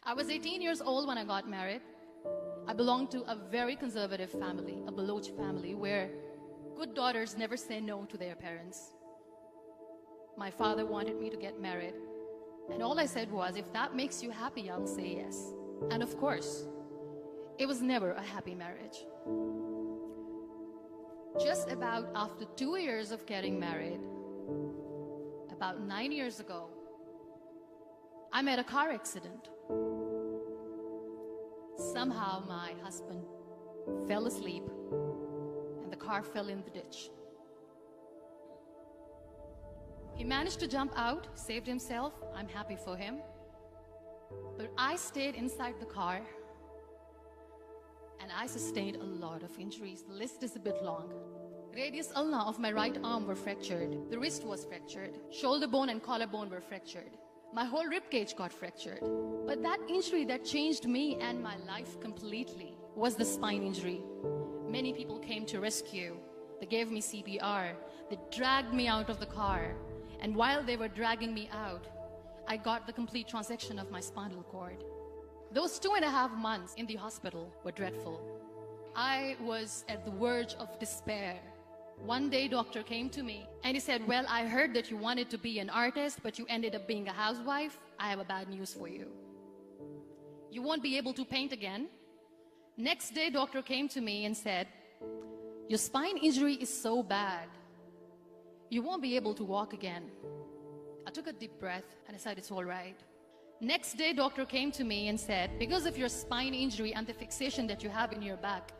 I was 18 years old when I got married. I belonged to a very conservative family, a Baloch family, where good daughters never say no to their parents. My father wanted me to get married, and all I said was, if that makes you happy, I'll say yes. And of course, it was never a happy marriage. Just about after 2 years of getting married, about 9 years ago, I met a car accident. Somehow my husband fell asleep and the car fell in the ditch. He managed to jump out, saved himself. I'm happy for him. But I stayed inside the car and I sustained a lot of injuries. The list is a bit long. Radius ulna of my right arm were fractured. The wrist was fractured. Shoulder bone and collarbone were fractured. My whole rib cage got fractured. But that injury that changed me and my life completely was the spine injury. Many people came to rescue. They gave me CPR. They dragged me out of the car. And while they were dragging me out, I got the complete transection of my spinal cord. Those 2.5 months in the hospital were dreadful. I was at the verge of despair. One day, doctor came to me and he said, well, I heard that you wanted to be an artist, but you ended up being a housewife. I have a bad news for you. You won't be able to paint again. Next day, doctor came to me and said, your spine injury is so bad, you won't be able to walk again. I took a deep breath and I said, it's all right. Next day, doctor came to me and said, because of your spine injury and the fixation that you have in your back,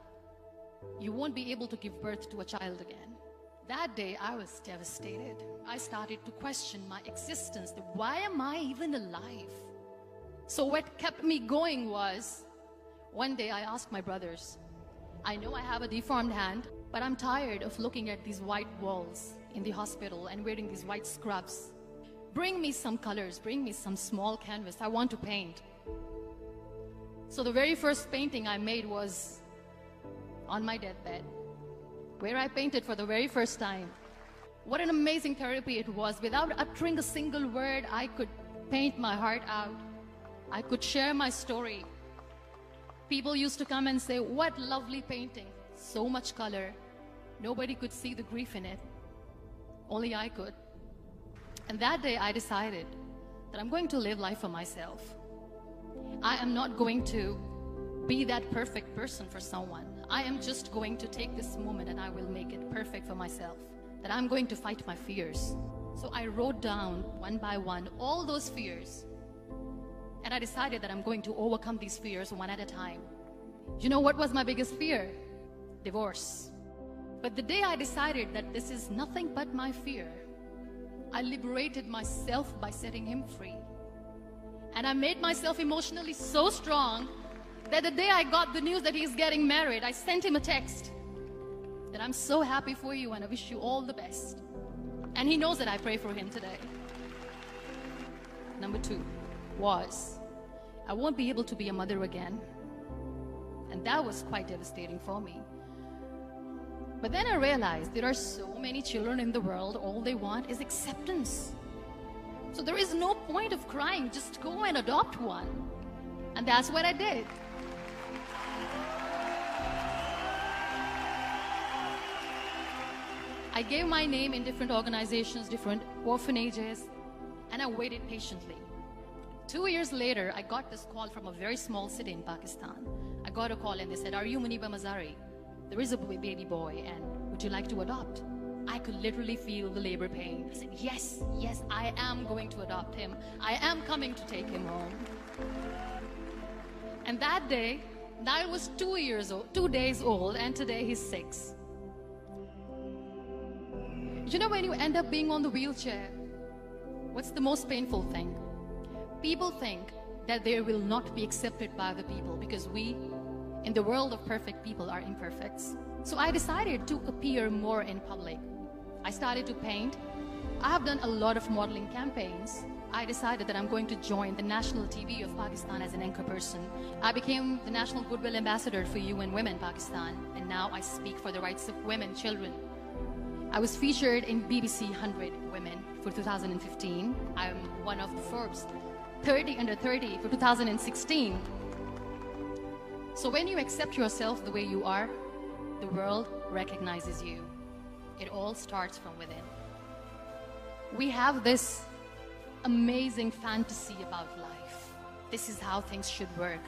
you won't be able to give birth to a child again. That day, I was devastated. I started to question my existence. Why am I even alive? So what kept me going was, one day I asked my brothers, I know I have a deformed hand, but I'm tired of looking at these white walls in the hospital and wearing these white scrubs. Bring me some colors, bring me some small canvas. I want to paint. So the very first painting I made was on my deathbed, where I painted for the very first time. What an amazing therapy it was. Without uttering a single word, I could paint my heart out. I could share my story. People used to come and say, what lovely painting. So much color. Nobody could see the grief in it. Only I could. And that day I decided that I'm going to live life for myself. I am not going to be that perfect person for someone. I am just going to take this moment and I will make it perfect for myself. That I'm going to fight my fears. So I wrote down one by one all those fears. And I decided that I'm going to overcome these fears one at a time. You know what was my biggest fear? Divorce. But the day I decided that this is nothing but my fear, I liberated myself by setting him free. And I made myself emotionally so strong that the day I got the news that he's getting married, I sent him a text that I'm so happy for you and I wish you all the best. And he knows that I pray for him today. Number 2 was, I won't be able to be a mother again. And that was quite devastating for me. But then I realized there are so many children in the world, all they want is acceptance. So there is no point of crying, just go and adopt one. And that's what I did. I gave my name in different organizations, different orphanages, and I waited patiently. 2 years later, I got this call from a very small city in Pakistan. I got a call and they said, are you Muniba Mazari? There is a baby boy and would you like to adopt? I could literally feel the labor pain. I said, yes, yes, I am going to adopt him. I am coming to take him home. And that day, Niall was 2 days old, and today he's 6. You know, when you end up being on the wheelchair, what's the most painful thing? People think that they will not be accepted by other people because we, in the world of perfect people, are imperfects. So I decided to appear more in public. I started to paint. I have done a lot of modeling campaigns. I decided that I'm going to join the national TV of Pakistan as an anchor person. I became the National Goodwill Ambassador for UN Women Pakistan, and now I speak for the rights of women, children. I was featured in BBC 100 Women for 2015. I'm one of the Forbes 30 under 30 for 2016. So when you accept yourself the way you are, the world recognizes you. It all starts from within. We have this amazing fantasy about life. This is how things should work.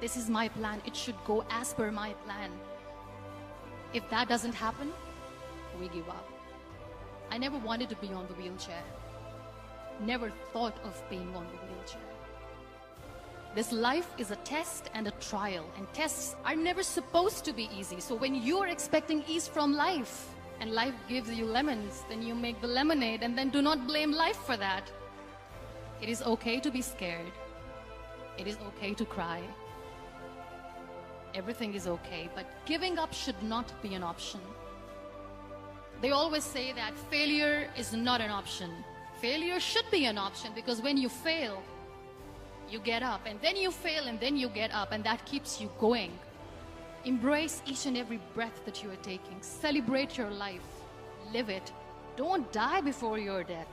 This is my plan. It should go as per my plan. If that doesn't happen, we give up. I never wanted to be on the wheelchair. Never thought of being on the wheelchair. This life is a test and a trial, and tests are never supposed to be easy. So when you're expecting ease from life, and life gives you lemons, then you make the lemonade, and then do not blame life for that. It is okay to be scared. It is okay to cry. Everything is okay, but giving up should not be an option. They always say that failure is not an option. Failure should be an option, because when you fail, you get up, and then you fail, and then you get up, and that keeps you going. Embrace each and every breath that you are taking. Celebrate your life. Live it. Don't die before your death.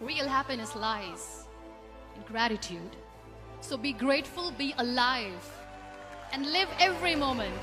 Real happiness lies in gratitude. So be grateful, be alive, and live every moment.